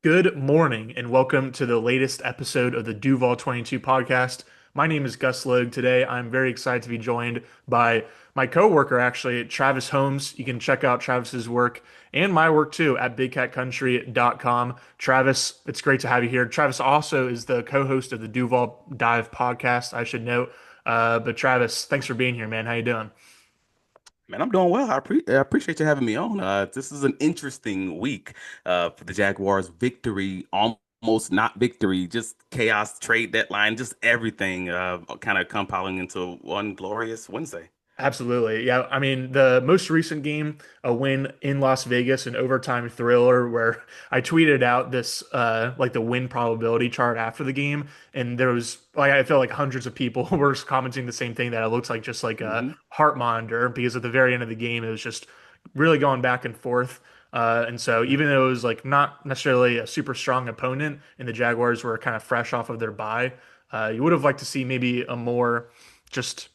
Good morning and welcome to the latest episode of the Duval 22 podcast. My name is Gus Logue. Today, I'm very excited to be joined by my coworker, actually, Travis Holmes. You can check out Travis's work and my work too at bigcatcountry.com. Travis, it's great to have you here. Travis also is the co-host of the Duval Dive podcast, I should note. But Travis, thanks for being here, man. How you doing? Man, I'm doing well. I appreciate you having me on. This is an interesting week for the Jaguars. Victory, almost not victory, just chaos, trade deadline, just everything kind of compiling into one glorious Wednesday. Absolutely. Yeah. I mean, the most recent game, a win in Las Vegas, an overtime thriller where I tweeted out this like the win probability chart after the game. And there was like I felt like hundreds of people were commenting the same thing that it looks like just like a Hmm. heart monitor because at the very end of the game it was just really going back and forth. And so even though it was like not necessarily a super strong opponent and the Jaguars were kind of fresh off of their bye, you would have liked to see maybe a more just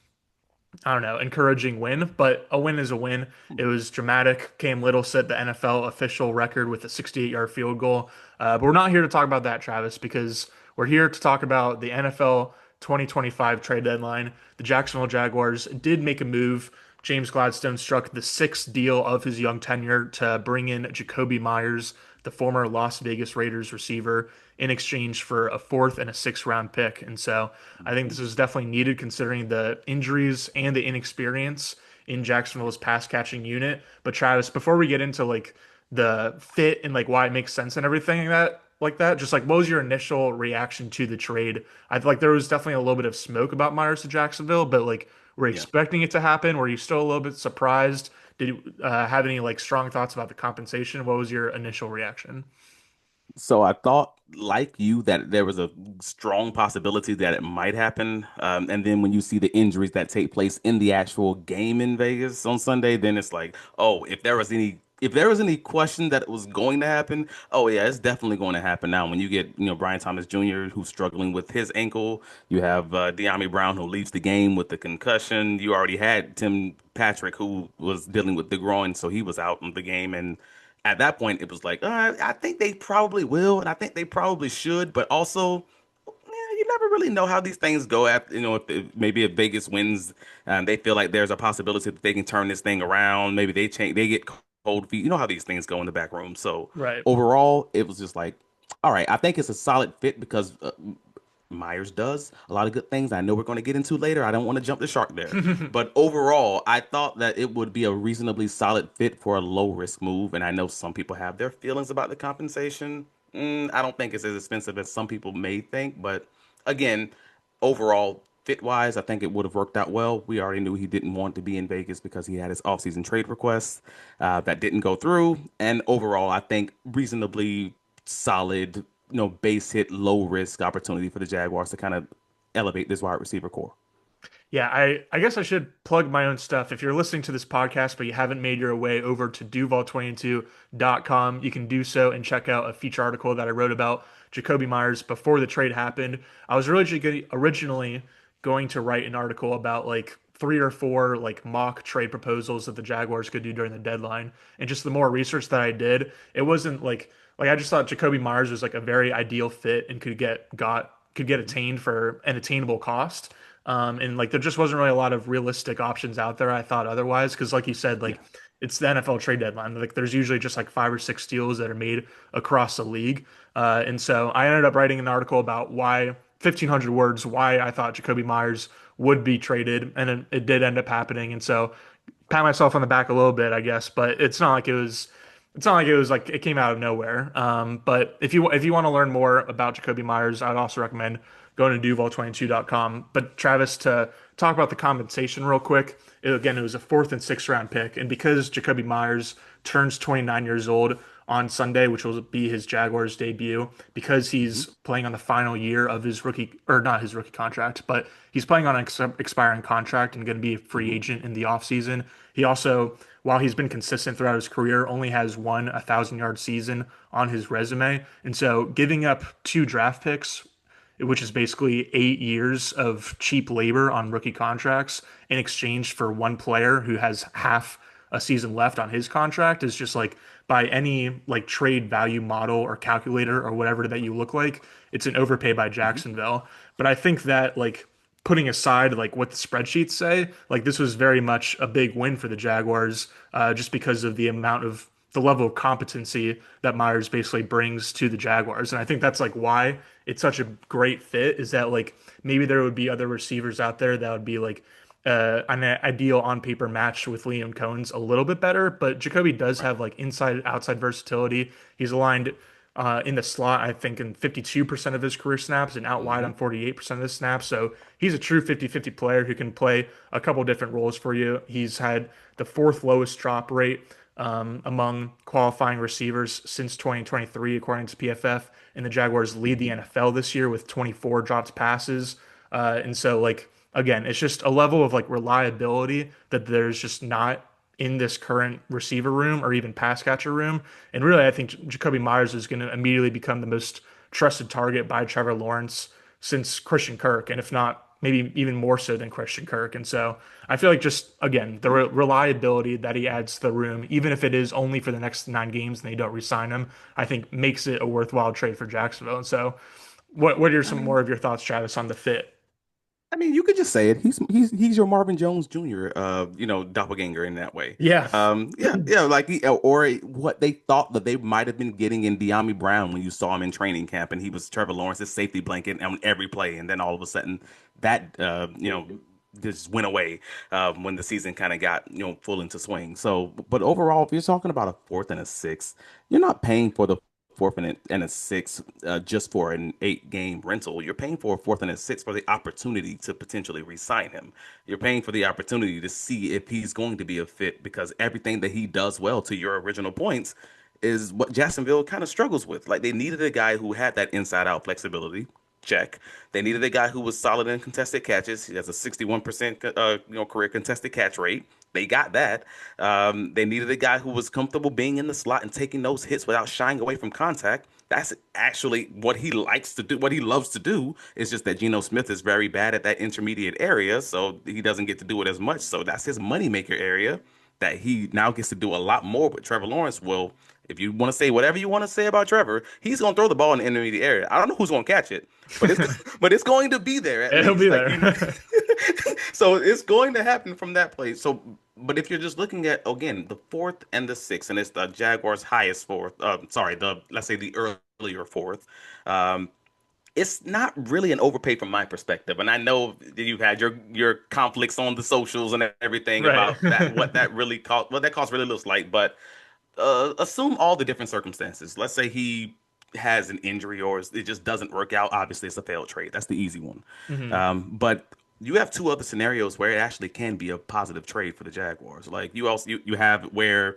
I don't know, encouraging win, but a win is a win. It was dramatic. Cam Little set the NFL official record with a 68-yard field goal. But we're not here to talk about that, Travis, because we're here to talk about the NFL 2025 trade deadline. The Jacksonville Jaguars did make a move. James Gladstone struck the sixth deal of his young tenure to bring in Jakobi Meyers, the former Las Vegas Raiders receiver, in exchange for a fourth and a sixth round pick. And so I think this is definitely needed considering the injuries and the inexperience in Jacksonville's pass catching unit. But Travis, before we get into like the fit and like why it makes sense and everything like that, just like what was your initial reaction to the trade? I feel like there was definitely a little bit of smoke about Myers to Jacksonville, but like were you Yeah. expecting it to happen? Were you still a little bit surprised? Did you have any like strong thoughts about the compensation? What was your initial reaction? So I thought, like you, that there was a strong possibility that it might happen. And then when you see the injuries that take place in the actual game in Vegas on Sunday, then it's like, oh, if there was any question that it was going to happen, oh yeah, it's definitely going to happen now. When you get, Brian Thomas Jr. who's struggling with his ankle, you have De'Ami Brown who leaves the game with the concussion. You already had Tim Patrick who was dealing with the groin, so he was out in the game and at that point, it was like, I think they probably will, and I think they probably should, but also, you never really know how these things go. After maybe if Vegas wins, they feel like there's a possibility that they can turn this thing around. Maybe they change, they get cold feet. You know how these things go in the back room. So Right. overall, it was just like, all right, I think it's a solid fit because Myers does a lot of good things I know we're going to get into later. I don't want to jump the shark there. But overall, I thought that it would be a reasonably solid fit for a low risk move. And I know some people have their feelings about the compensation. I don't think it's as expensive as some people may think. But again, overall, fit wise, I think it would have worked out well. We already knew he didn't want to be in Vegas because he had his offseason trade requests that didn't go through. And overall, I think reasonably solid, base hit, low risk opportunity for the Jaguars to kind of elevate this wide receiver core. Yeah, I guess I should plug my own stuff. If you're listening to this podcast, but you haven't made your way over to duval22.com, you can do so and check out a feature article that I wrote about Jakobi Meyers before the trade happened. I was originally going to write an article about like three or four like mock trade proposals that the Jaguars could do during the deadline. And just the more research that I did, it wasn't like I just thought Jakobi Meyers was like a very ideal fit and could get attained for an attainable cost. And like there just wasn't really a lot of realistic options out there. I thought otherwise, because like you said, Yeah. like it's the NFL trade deadline. Like there's usually just like five or six deals that are made across the league. And so I ended up writing an article about why 1,500 words, why I thought Jakobi Meyers would be traded, and it did end up happening. And so pat myself on the back a little bit, I guess, but it's not like it was. It's not like it was like it came out of nowhere. But if you want to learn more about Jakobi Meyers, I'd also recommend going to duval22.com. But Travis, to talk about the compensation real quick, again, it was a fourth and sixth round pick. And because Jakobi Meyers turns 29 years old on Sunday, which will be his Jaguars debut, because he's Mhm. playing on the final year of his rookie, or not his rookie contract, but he's playing on an expiring contract and going to be a free Mhm. agent in the offseason. He also, while he's been consistent throughout his career, only has one 1,000-yard season on his resume. And so giving up two draft picks, which is basically 8 years of cheap labor on rookie contracts in exchange for one player who has half a season left on his contract is just like by any like trade value model or calculator or whatever that you look like, it's an overpay by Hmm. Jacksonville. But I think that like putting aside like what the spreadsheets say, like this was very much a big win for the Jaguars, just because of the amount of the level of competency that Myers basically brings to the Jaguars. And I think that's like why it's such a great fit is that like maybe there would be other receivers out there that would be like an ideal on paper match with Liam Cohen's a little bit better, but Jakobi does Right. have like inside outside versatility. He's aligned in the slot, I think, in 52% of his career snaps and out wide Hmm. on 48% of his snaps. So he's a true 50-50 player who can play a couple different roles for you. He's had the fourth lowest drop rate among qualifying receivers since 2023, according to PFF. And the Jaguars lead the Hmm. NFL this year with 24 dropped passes. And so, like, again, it's just a level of like reliability that there's just not in this current receiver room or even pass catcher room. And really, I think Jakobi Meyers is going to immediately become the most trusted target by Trevor Lawrence since Christian Kirk, and if not, maybe even more so than Christian Kirk. And so I feel like just again the reliability that he adds to the room, even if it is only for the next 9 games and they don't re-sign him, I think makes it a worthwhile trade for Jacksonville. And so, what are I some mean, more of your thoughts, Travis, on the fit? you could just say it. He's your Marvin Jones Jr. Doppelganger in that way. Yeah. Yeah, like or what they thought that they might have been getting in De'Ami Brown when you saw him in training camp, and he was Trevor Lawrence's safety blanket on every play, and then all of a sudden that just went away when the season kind of got full into swing. So, but overall, if you're talking about a fourth and a sixth, you're not paying for the fourth and a sixth just for an 8 game rental. You're paying for a fourth and a sixth for the opportunity to potentially re-sign him. You're paying for the opportunity to see if he's going to be a fit because everything that he does well, to your original points, is what Jacksonville kind of struggles with. Like they needed a guy who had that inside out flexibility. Check. They needed a guy who was solid in contested catches. He has a 61% career contested catch rate. They got that. They needed a guy who was comfortable being in the slot and taking those hits without shying away from contact. That's actually what he likes to do, what he loves to do. It's just that Geno Smith is very bad at that intermediate area, so he doesn't get to do it as much. So that's his moneymaker area that he now gets to do a lot more with Trevor Lawrence. Well, if you want to say whatever you want to say about Trevor, he's going to throw the ball in the intermediate area. I don't know who's going to catch it, but it's but it's going to be there at It'll be least. Like there. so it's going to happen from that place. So, but if you're just looking at again the fourth and the sixth, and it's the Jaguars' highest fourth. Sorry, the let's say the earlier fourth. Um, it's not really an overpay from my perspective, and I know that you've had your conflicts on the socials and everything Right. about that. What that really cost? What that cost really looks like, but assume all the different circumstances. Let's say he has an injury or it just doesn't work out. Obviously, it's a failed trade. That's the easy one. Hmm. But you have two other scenarios where it actually can be a positive trade for the Jaguars. Like you have where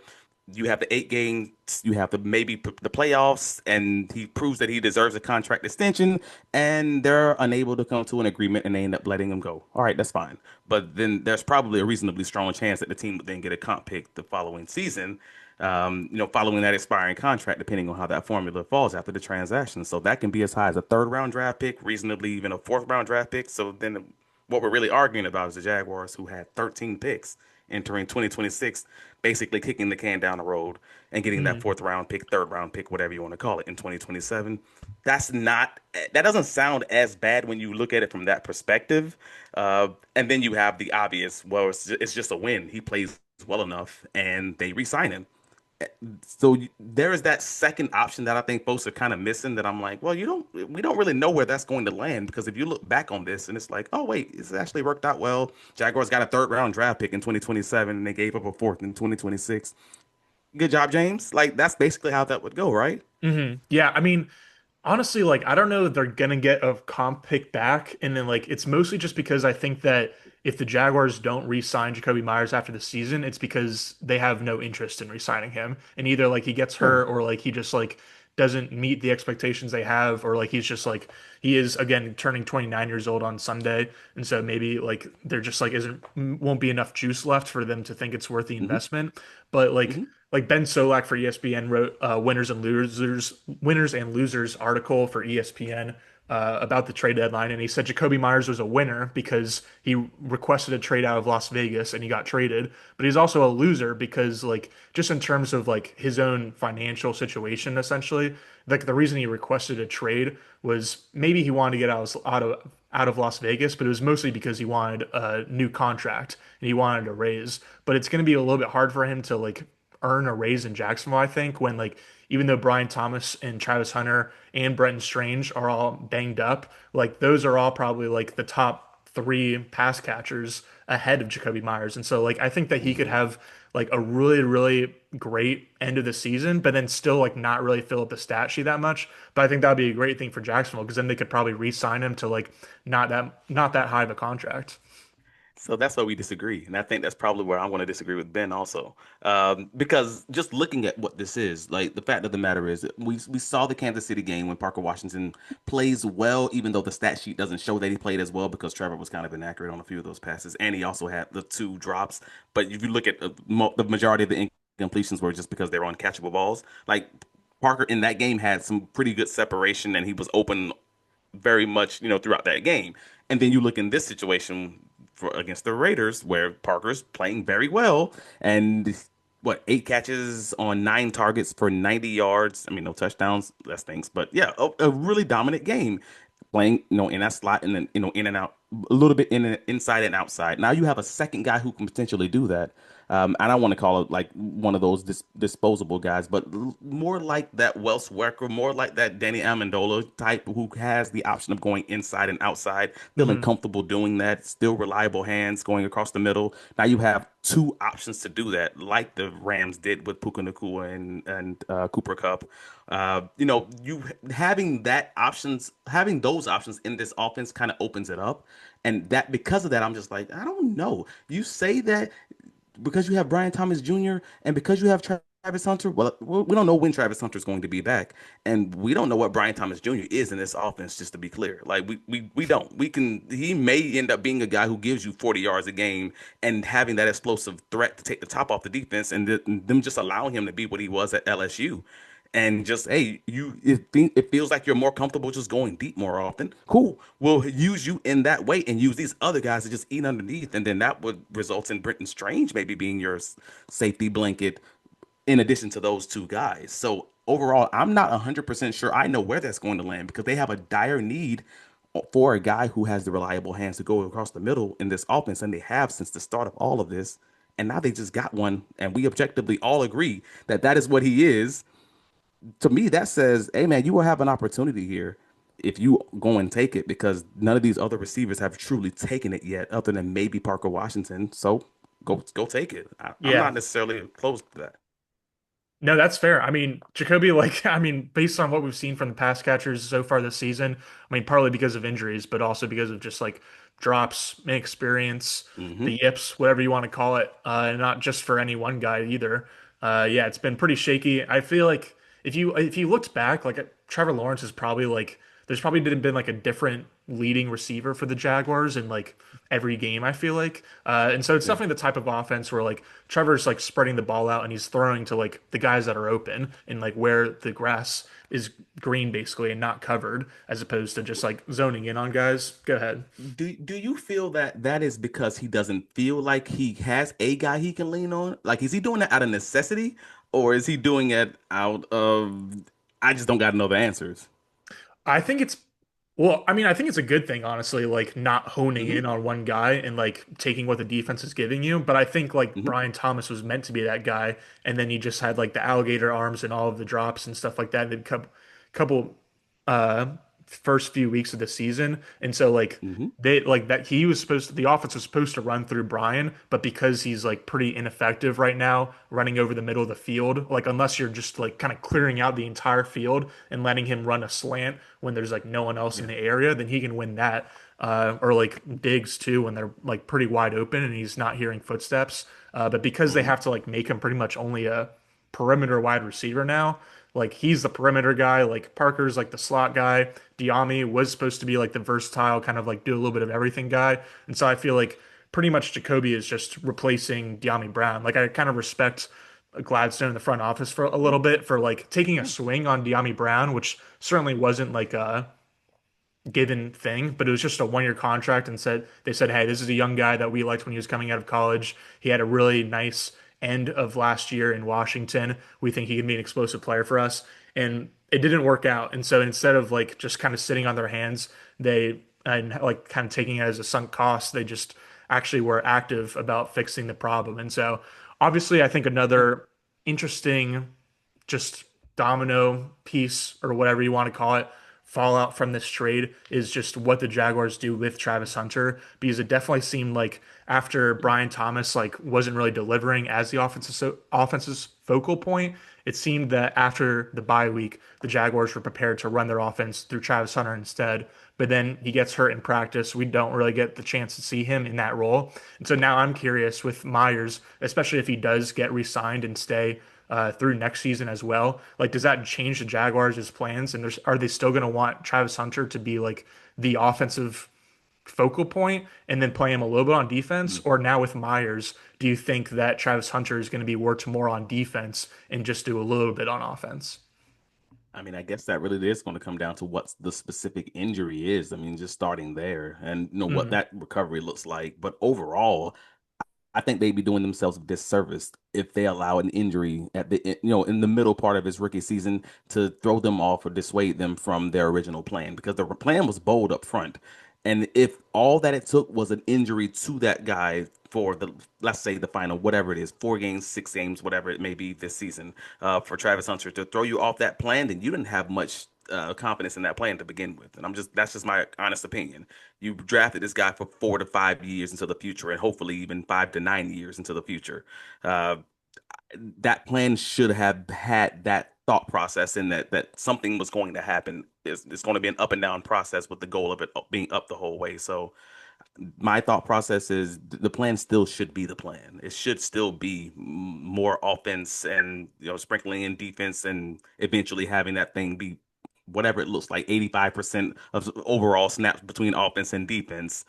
you have the 8 games, you have the maybe the playoffs, and he proves that he deserves a contract extension, and they're unable to come to an agreement, and they end up letting him go. All right, that's fine. But then there's probably a reasonably strong chance that the team would then get a comp pick the following season, following that expiring contract, depending on how that formula falls after the transaction. So that can be as high as a third round draft pick, reasonably even a fourth round draft pick. So then what we're really arguing about is the Jaguars, who had 13 picks entering 2026, basically kicking the can down the road and getting that Hmm. fourth round pick, third round pick, whatever you want to call it, in 2027. That doesn't sound as bad when you look at it from that perspective. And then you have the obvious, well, it's just a win. He plays well enough and they re sign him. So there is that second option that I think folks are kind of missing that I'm like, well, we don't really know where that's going to land because if you look back on this and it's like, oh wait, it's actually worked out well. Jaguars got a third round draft pick in 2027 and they gave up a fourth in 2026. Good job, James. Like that's basically how that would go, right? Yeah, I mean, honestly, like I don't know if they're gonna get a comp pick back, and then like it's mostly just because I think that if the Jaguars don't re-sign Jakobi Meyers after the season, it's because they have no interest in re-signing him, and either like he gets Sure. hurt or like he just like doesn't meet the expectations they have, or like he's just like he is again turning 29 years old on Sunday, and so maybe like there just like isn't won't be enough juice left for them to think it's worth the Hmm. investment. But like Hmm. like Ben Solak for ESPN wrote winners and losers article for ESPN about the trade deadline, and he said Jakobi Meyers was a winner because he requested a trade out of Las Vegas and he got traded, but he's also a loser because like just in terms of like his own financial situation, essentially, like the reason he requested a trade was maybe he wanted to get out of Las Vegas, but it was mostly because he wanted a new contract and he wanted a raise. But it's going to be a little bit hard for him to like earn a raise in Jacksonville, I think, when like even though Brian Thomas and Travis Hunter and Brenton Strange are all banged up, like those are all probably like the top three pass catchers ahead of Jakobi Meyers. And so like I think that he could Mhm. have like a really, really great end of the season, but then still like not really fill up the stat sheet that much. But I think that'd be a great thing for Jacksonville because then they could probably re-sign him to like not that high of a contract. So that's why we disagree. And I think that's probably where I'm going to disagree with Ben also. Because just looking at what this is, like the fact of the matter is, we saw the Kansas City game when Parker Washington plays well, even though the stat sheet doesn't show that he played as well because Trevor was kind of inaccurate on a few of those passes. And he also had the two drops. But if you look at the majority of the incompletions were just because they were uncatchable balls. Like Parker in that game had some pretty good separation and he was open very much, throughout that game. And then you look in this situation against the Raiders, where Parker's playing very well, and what 8 catches on 9 targets for 90 yards. I mean, no touchdowns, less things, but yeah, a really dominant game. Playing, in that slot and then, in and out, a little bit in and inside and outside. Now you have a second guy who can potentially do that. I don't want to call it like one of those disposable guys, but more like that Wells Welker, more like that Danny Amendola type who has the option of going inside and outside, feeling Hmm. comfortable doing that, still reliable hands going across the middle. Now you have two options to do that, like the Rams did with Puka Nacua and Cooper Kupp. You having those options in this offense kind of opens it up, and that because of that, I'm just like, I don't know. You say that because you have Brian Thomas Jr. and because you have Travis Hunter, well, we don't know when Travis Hunter is going to be back, and we don't know what Brian Thomas Jr. is in this offense. Just to be clear, like we don't. He may end up being a guy who gives you 40 yards a game and having that explosive threat to take the top off the defense, and them just allowing him to be what he was at LSU. And just hey, it feels like you're more comfortable just going deep more often. Cool. We'll use you in that way and use these other guys to just eat underneath, and then that would result in Brenton Strange maybe being your safety blanket in addition to those two guys. So overall, I'm not 100% sure I know where that's going to land because they have a dire need for a guy who has the reliable hands to go across the middle in this offense, and they have since the start of all of this. And now they just got one, and we objectively all agree that that is what he is. To me, that says, hey man, you will have an opportunity here if you go and take it because none of these other receivers have truly taken it yet, other than maybe Parker Washington. So go take it. I'm Yeah. not necessarily close to that. No, that's fair. I mean, Jacoby, like, I mean, based on what we've seen from the pass catchers so far this season, I mean, partly because of injuries, but also because of just like drops, inexperience, Hmm. the yips, whatever you want to call it, and not just for any one guy either. Yeah, it's been pretty shaky. I feel like if you looked back, like Trevor Lawrence is probably like there's probably been like a different leading receiver for the Jaguars in like every game, I feel like. And so it's Yeah. definitely the type of offense where like Trevor's like spreading the ball out and he's throwing to like the guys that are open and like where the grass is green basically and not covered as opposed to just like zoning in on guys. Go ahead. Do you feel that that is because he doesn't feel like he has a guy he can lean on? Like, is he doing that out of necessity, or is he doing it out of I just don't got to know the answers? I think it's well, I mean, I think it's a good thing, honestly, like not honing Hmm. in on one guy and like taking what the defense is giving you. But I think like Hmm. Brian Thomas was meant to be that guy, and then he just had like the alligator arms and all of the drops and stuff like that. And couple uh first few weeks of the season. And so like Hmm. they like that he was supposed to the offense was supposed to run through Brian, but because he's like pretty ineffective right now, running over the middle of the field, like unless you're just like kind of clearing out the entire field and letting him run a slant when there's like no one else in Yeah. the area, then he can win that. Or like digs too when they're like pretty wide open and he's not hearing footsteps. But because they Hmm. have to like make him pretty much only a perimeter wide receiver now. Like he's the perimeter guy. Like Parker's like the slot guy. Diami was supposed to be like the versatile kind of like do a little bit of everything guy. And so I feel like pretty much Jacoby is just replacing Diami Brown. Like I kind of respect Gladstone in the front office for a little bit for like taking a swing on De'Ami Brown, which certainly wasn't like a given thing, but it was just a 1 year contract and they said, hey, this is a young guy that we liked when he was coming out of college. He had a really nice end of last year in Washington. We think he can be an explosive player for us. And it didn't work out. And so instead of like just kind of sitting on their hands, they and like kind of taking it as a sunk cost, they just actually were active about fixing the problem. And so obviously I think another interesting just domino piece or whatever you want to call it fallout from this trade is just what the Jaguars do with Travis Hunter because it definitely seemed like after Brian Thomas like wasn't really delivering as the offense's focal point, it seemed that after the bye week, the Jaguars were prepared to run their offense through Travis Hunter instead. But then he gets hurt in practice. We don't really get the chance to see him in that role. And so now I'm curious with Meyers, especially if he does get re-signed and stay through next season as well. Like, does that change the Jaguars' plans? And are they still going to want Travis Hunter to be like the offensive focal point and then play him a little bit on defense? Or now with Myers, do you think that Travis Hunter is going to be worked more on defense and just do a little bit on offense? I mean, I guess that really is going to come down to what the specific injury is. I mean, just starting there and what Mm, that recovery looks like. But overall, I think they'd be doing themselves a disservice if they allow an injury at in the middle part of his rookie season to throw them off or dissuade them from their original plan because the plan was bold up front. And if all that it took was an injury to that guy for let's say the final, whatever it is, 4 games, 6 games, whatever it may be this season, for Travis Hunter to throw you off that plan, then you didn't have much confidence in that plan to begin with. And that's just my honest opinion. You drafted this guy for 4 to 5 years into the future, and hopefully even 5 to 9 years into the future. Uh, that plan should have had that thought process in that something was going to happen. It's going to be an up and down process with the goal of it being up the whole way. So my thought process is the plan still should be the plan. It should still be more offense and sprinkling in defense and eventually having that thing be whatever it looks like 85% of overall snaps between offense and defense.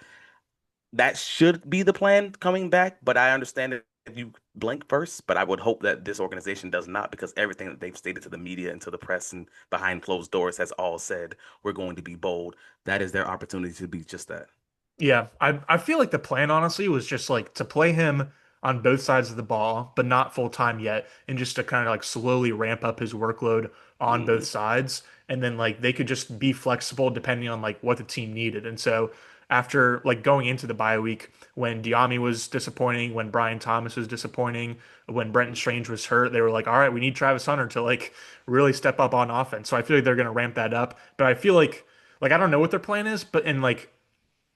That should be the plan coming back, but I understand it if you blink first, but I would hope that this organization does not because everything that they've stated to the media and to the press and behind closed doors has all said we're going to be bold. That is their opportunity to be just that. yeah, I feel like the plan honestly was just like to play him on both sides of the ball, but not full time yet, and just to kind of like slowly ramp up his workload on both Hmm. sides, and then like they could just be flexible depending on like what the team needed. And so after like going into the bye week, when Diami was disappointing, when Brian Thomas was disappointing, when Brenton Strange was hurt, they were like, all right, we need Travis Hunter to like really step up on offense. So I feel like they're gonna ramp that up, but I feel like I don't know what their plan is, but in like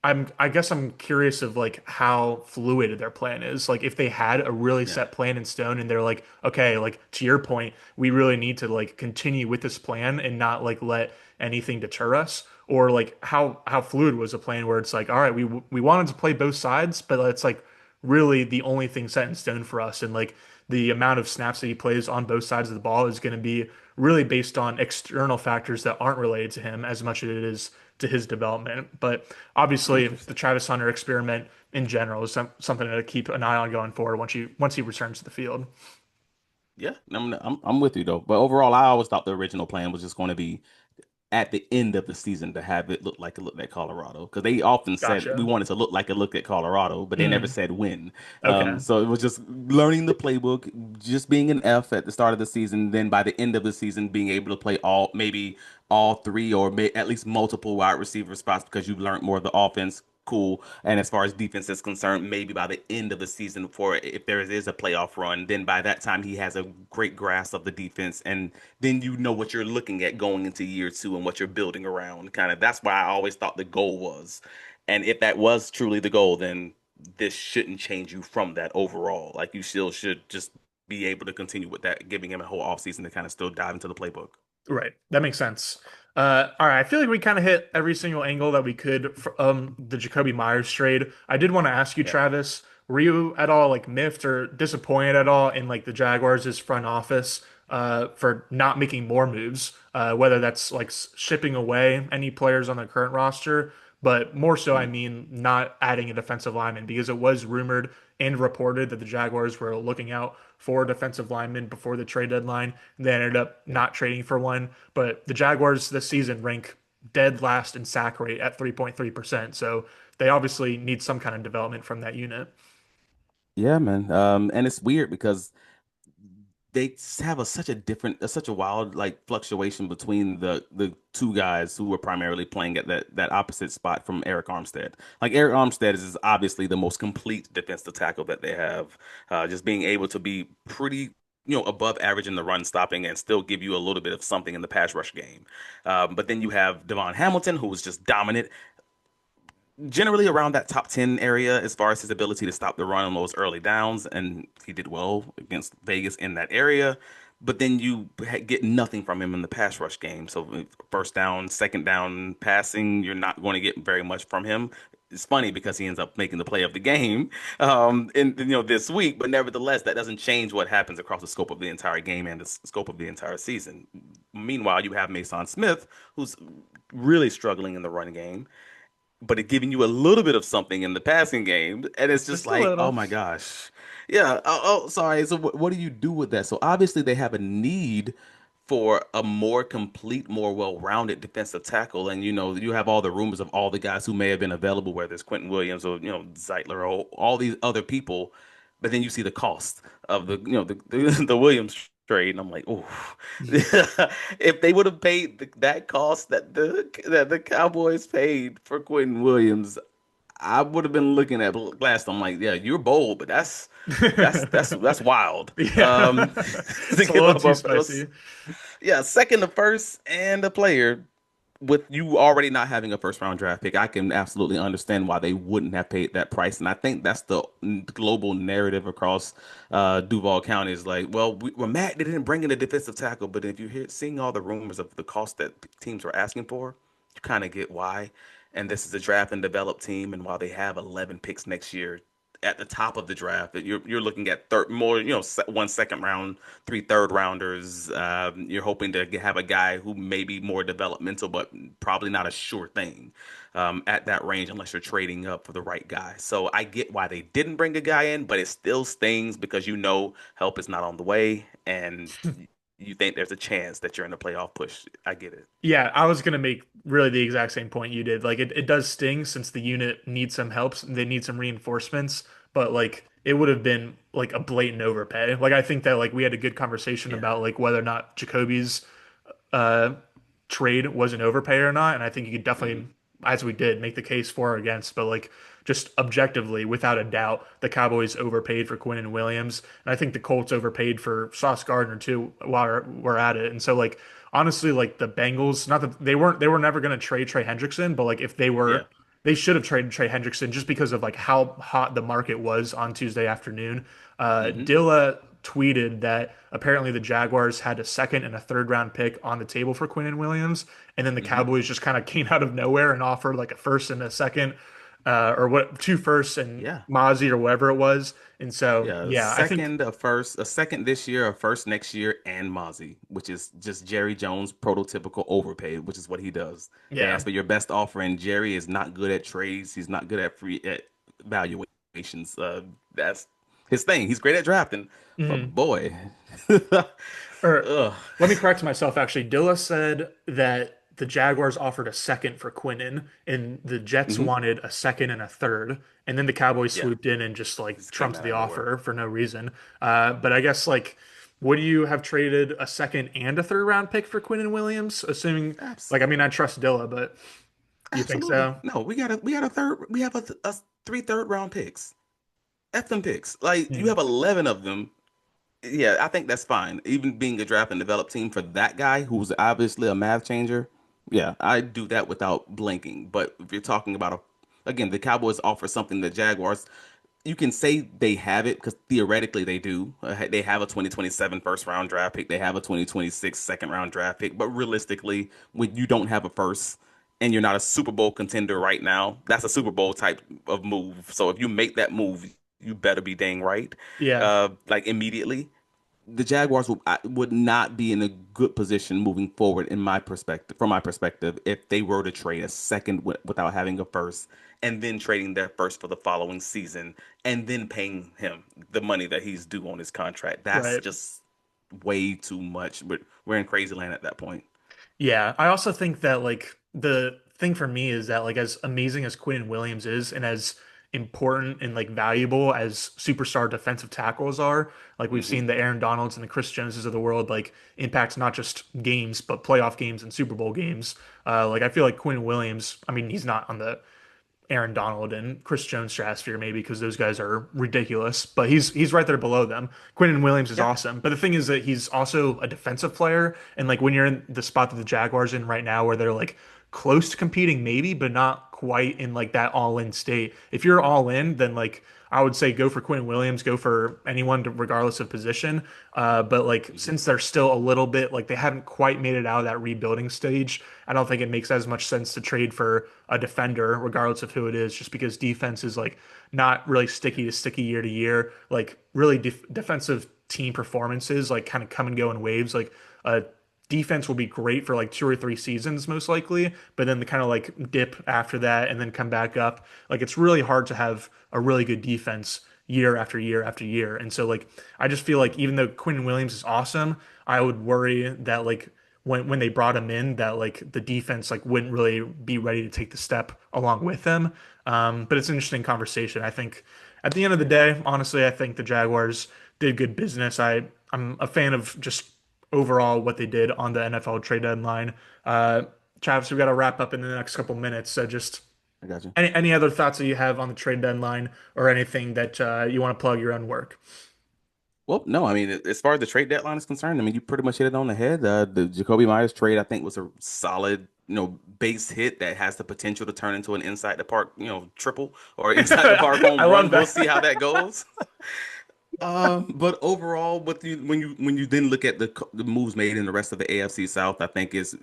I guess I'm curious of like how fluid their plan is. Like if they had a really Yeah. set plan in stone and they're like, okay, like to your point, we really need to like continue with this plan and not like let anything deter us. Or like how fluid was a plan where it's like, all right, we wanted to play both sides, but it's like really the only thing set in stone for us. And like the amount of snaps that he plays on both sides of the ball is going to be really based on external factors that aren't related to him as much as it is to his development. But obviously, the Interesting. Travis Hunter experiment in general is something to keep an eye on going forward once he returns to the field. Yeah, I'm with you though. But overall, I always thought the original plan was just going to be at the end of the season to have it looked like Colorado because they often said we Gotcha. wanted to look like it looked at Colorado, but they never Mm, said when. okay. So it was just learning the playbook, just being an F at the start of the season, then by the end of the season being able to play maybe all three or at least multiple wide receiver spots because you've learned more of the offense. Cool. And as far as defense is concerned, maybe by the end of the season, for if there is a playoff run, then by that time he has a great grasp of the defense, and then you know what you're looking at going into year two and what you're building around. Kind of that's why I always thought the goal was. And if that was truly the goal, then this shouldn't change you from that overall. Like you still should just be able to continue with that, giving him a whole offseason to kind of still dive into the playbook. Right. That makes sense. All right. I feel like we kind of hit every single angle that we could for the Jakobi Meyers trade. I did want to ask you, Yeah. Travis, were you at all like miffed or disappointed at all in like the Jaguars' front office for not making more moves? Whether that's like shipping away any players on their current roster, but more so, I Mm. mean, not adding a defensive lineman because it was rumored and reported that the Jaguars were looking out for a defensive lineman before the trade deadline. They ended up Yeah. not trading for one, but the Jaguars this season rank dead last in sack rate at 3.3%. So they obviously need some kind of development from that unit. Yeah, man. And it's weird because they have such a different, such a wild like fluctuation between the two guys who were primarily playing at that opposite spot from Eric Armstead. Like Eric Armstead is obviously the most complete defensive tackle that they have, just being able to be pretty. Above average in the run stopping and still give you a little bit of something in the pass rush game. But then you have Devon Hamilton, who was just dominant generally around that top 10 area as far as his ability to stop the run on those early downs. And he did well against Vegas in that area. But then you get nothing from him in the pass rush game. So first down, second down passing, you're not going to get very much from him. It's funny because he ends up making the play of the game in this week, but nevertheless, that doesn't change what happens across the scope of the entire game and the scope of the entire season. Meanwhile, you have Mason Smith, who's really struggling in the run game but it giving you a little bit of something in the passing game, and it's just Just a like, oh little. my gosh, yeah. Sorry. So what do you do with that? So obviously they have a need for a more complete, more well-rounded defensive tackle, and you have all the rumors of all the guys who may have been available, whether it's Quentin Williams or Zeitler or all these other people, but then you see the cost of the Williams trade, and I'm like, oh, if they would have paid that cost that the Cowboys paid for Quentin Williams, I would have been looking at Glass. I'm like, yeah, you're bold, but that's wild. Yeah. To It's a give little up too a spicy. yeah, second to first and a player with you already not having a first round draft pick, I can absolutely understand why they wouldn't have paid that price. And I think that's the global narrative across Duval County is like, well, we're mad they didn't bring in a defensive tackle, but if seeing all the rumors of the cost that teams were asking for, you kind of get why. And this is a draft and develop team, and while they have 11 picks next year, at the top of the draft that you're looking at third more one second round, three third rounders. You're hoping to have a guy who may be more developmental, but probably not a sure thing at that range unless you're trading up for the right guy. So I get why they didn't bring a guy in, but it still stings because help is not on the way and you think there's a chance that you're in the playoff push. I get it. Yeah, I was gonna make really the exact same point you did. Like it does sting since the unit needs some help. They need some reinforcements, but like it would have been like a blatant overpay. Like I think that like we had a good conversation Yeah. about like whether or not Jacoby's uh trade was an overpay or not. And I think you could definitely, Hmm. as we did, make the case for or against. But like just objectively, without a doubt, the Cowboys overpaid for Quinn and Williams, and I think the Colts overpaid for Sauce Gardner too. While we're at it, and so like honestly, like the Bengals, not that they were never going to trade Trey Hendrickson, but like if they Yeah. were. They should have traded Trey Hendrickson just because of like how hot the market was on Tuesday afternoon. Hmm. Dilla tweeted that apparently the Jaguars had a second and a third round pick on the table for Quinnen Williams, and then the Hmm. Cowboys just kind of came out of nowhere and offered like a first and a second, or what two firsts and Yeah. Mozzie or whatever it was. And so Yeah, yeah, I think a second this year, a first next year, and Mozzie, which is just Jerry Jones prototypical overpaid, which is what he does. They yeah. ask for your best offer, and Jerry is not good at trades. He's not good at free at valuations. That's his thing. He's great at drafting, but Mhm. boy, Or ugh, let me correct myself. Actually, Dilla said that the Jaguars offered a second for Quinnen, and the Jets hmm wanted a second and a third, and then the Cowboys yeah, swooped in and just like this came trumped out the of nowhere. offer for no reason. But I guess like, would you have traded a second and a third round pick for Quinnen Williams? Assuming, Abs like, I mean, I trust Dilla, but you think Absolutely, so? no. We got a third. We have a three third round picks. F them picks. Like you Hmm. have 11 of them. Yeah, I think that's fine. Even being a draft and develop team for that guy who's obviously a math changer, yeah, I do that without blinking. But if you're talking about again, the Cowboys offer something that Jaguars, you can say they have it because theoretically they do. They have a 2027 first round draft pick. They have a 2026 second round draft pick. But realistically, when you don't have a first and you're not a Super Bowl contender right now, that's a Super Bowl type of move. So if you make that move, you better be dang right, Yeah. like immediately. the Jaguars would not be in a good position moving forward, in my perspective, from my perspective, if they were to trade a second without having a first, and then trading their first for the following season, and then paying him the money that he's due on his contract. That's Right. just way too much. But we're in crazy land at that point. Yeah, I also think that like the thing for me is that like as amazing as Quinn Williams is and as important and like valuable as superstar defensive tackles are, like we've Hmm. seen the Aaron Donalds and the Chris Joneses of the world like impact not just games but playoff games and Super Bowl games. Like I feel like Quinn Williams, I mean he's not on the Aaron Donald and Chris Jones stratosphere maybe because those guys are ridiculous, but he's right there below them. Quinnen Williams is Yeah. awesome, but the thing is that he's also a defensive player, and like when you're in the spot that the Jaguars in right now, where they're like close to competing maybe, but not quite in like that all-in state. If you're all in, then like I would say go for Quinn Williams, go for anyone regardless of position. But like Hmm. since they're still a little bit like they haven't quite made it out of that rebuilding stage, I don't think it makes as much sense to trade for a defender, regardless of who it is, just because defense is like not really sticky year to year. Like really defensive team performances like kind of come and go in waves. Like a defense will be great for like 2 or 3 seasons most likely, but then the kind of like dip after that and then come back up. Like it's really hard to have a really good defense year after year after year. And so like I just feel like even though Quinn Williams is awesome, I would worry that like when they brought him in that like the defense like wouldn't really be ready to take the step along with him. But it's an interesting conversation. I think at the end of the day, honestly, I think the Jaguars did good business. I'm a fan of just overall what they did on the NFL trade deadline. Uh, Travis, we've got to wrap up in the next couple minutes. So just I got you. any other thoughts that you have on the trade deadline or anything that you want to plug your own work? Well, no, I mean, as far as the trade deadline is concerned, I mean, you pretty much hit it on the head. The Jakobi Meyers trade, I think, was a solid, base hit that has the potential to turn into an inside the park, triple or inside the park I home love run. We'll that. see how that goes. But overall, when you then look at the moves made in the rest of the AFC South, I think it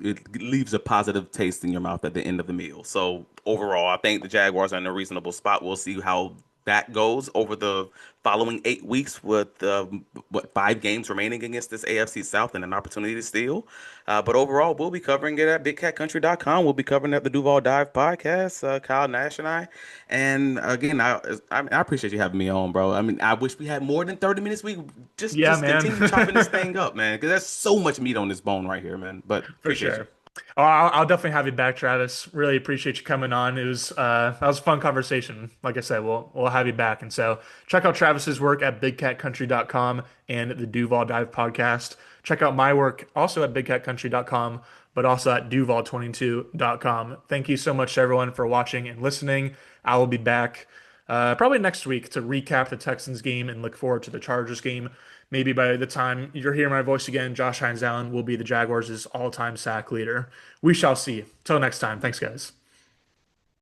leaves a positive taste in your mouth at the end of the meal. So overall, I think the Jaguars are in a reasonable spot. We'll see how that goes over the following 8 weeks with 5 games remaining against this AFC South and an opportunity to steal. But overall, we'll be covering it at BigCatCountry.com. We'll be covering it at the Duval Dive podcast, Kyle Nash and I. And again, I appreciate you having me on, bro. I mean, I wish we had more than 30 minutes. We just Yeah, just man. continue chopping this thing up, man, because there's so much meat on this bone right here, man. But For appreciate you. sure. Oh, I'll definitely have you back, Travis. Really appreciate you coming on. It was that was a fun conversation. Like I said, we'll have you back. And so check out Travis's work at bigcatcountry.com and the Duval Dive podcast. Check out my work also at bigcatcountry.com, but also at duval22.com. Thank you so much everyone for watching and listening. I will be back probably next week to recap the Texans game and look forward to the Chargers game. Maybe by the time you're hearing my voice again, Josh Hines Allen will be the Jaguars' all-time sack leader. We shall see. Till next time. Thanks, guys.